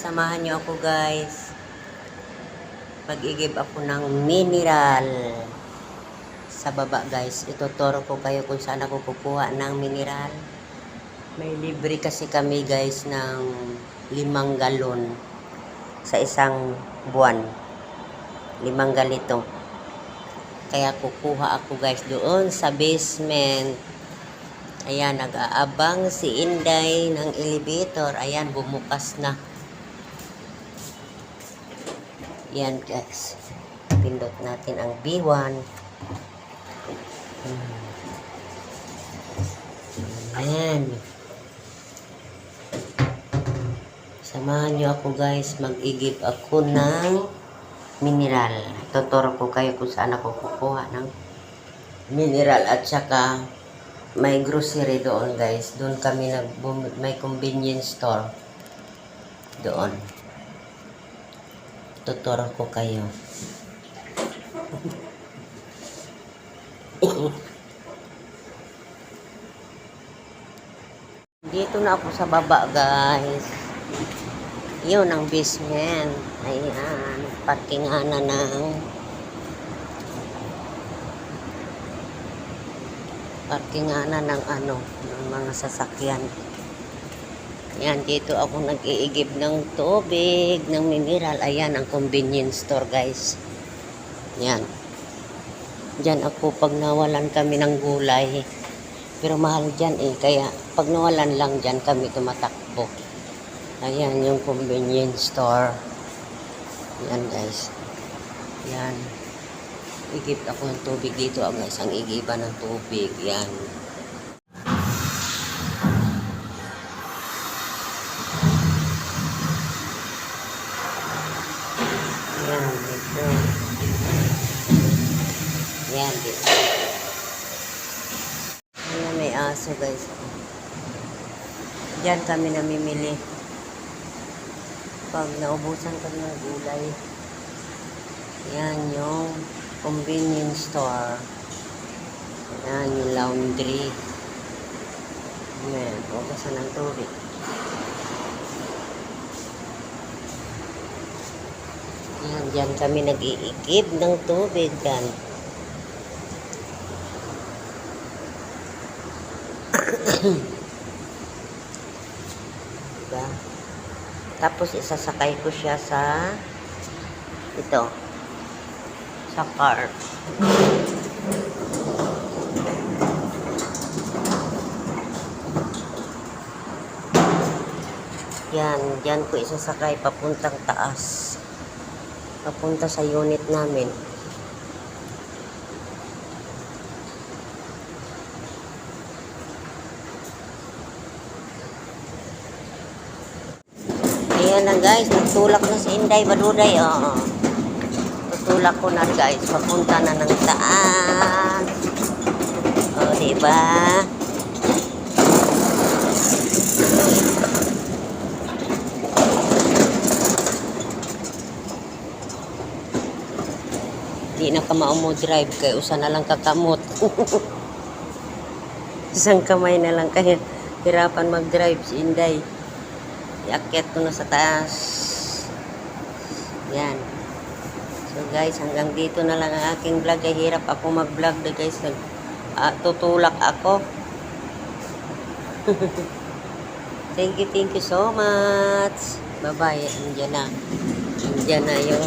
samahan niyo ako guys. Mag-igib ako ng mineral. Sa baba guys, ituturo ko kayo kung saan ako kukuha ng mineral. May libre kasi kami guys ng 5 galon sa isang buwan. 5 galito. Kaya kukuha ako guys doon sa basement. Ayan, nag-aabang si Inday ng elevator. Ayan, bumukas na. Yan guys. Pindot natin ang B1. Ayan. Samahan nyo ako guys. Mag-igib ako ng mineral. Tuturo ko kayo kung saan ako kukuha ng mineral. At saka may grocery doon guys. Doon kami may convenience store. Doon. Tuturo ko kayo. Dito na ako sa baba guys. Yun ang basement. Ayan. Parkinganan ng ng mga sasakyan. Yan, dito ako nag-iigib ng tubig, ng mineral. Ayan, ang convenience store, guys. Yan. Diyan ako pag nawalan kami ng gulay. Pero mahal dyan eh. Kaya pag nawalan lang dyan kami tumatakbo. Ayan, yung convenience store. Yan, guys. Yan. Igib ako ng tubig dito, guys. Ang igiban ng tubig. Yan. Yan, dito. Yan, dito. Ayan, may aso, guys. Diyan kami namimili. Pag naubusan kami ng gulay. Yan, yung convenience store. Yan, yung laundry. Ayan, ugasan ng tubig. Yan, dyan kami nag-iigib ng tubig yan. Diba? Tapos isasakay ko siya sa ito. Sa car. Yan, dyan ko isasakay papuntang taas. Papunta sa unit namin. Ayan na guys, nagtulak na si Inday Baduday. Oh. Tutulak ko na guys, papunta na ng taas. O, diba? Di na ka maumo drive, kaya usa na lang kakamot. Isang kamay na lang kaya hirapan mag-drive si Inday. Iakyat ko na sa taas. Yan. So guys, hanggang dito na lang ang aking vlog. Ay hirap ako mag-vlog na guys. Tutulak ako. Thank you so much. Bye-bye. Andiyan na. Andiyan na yung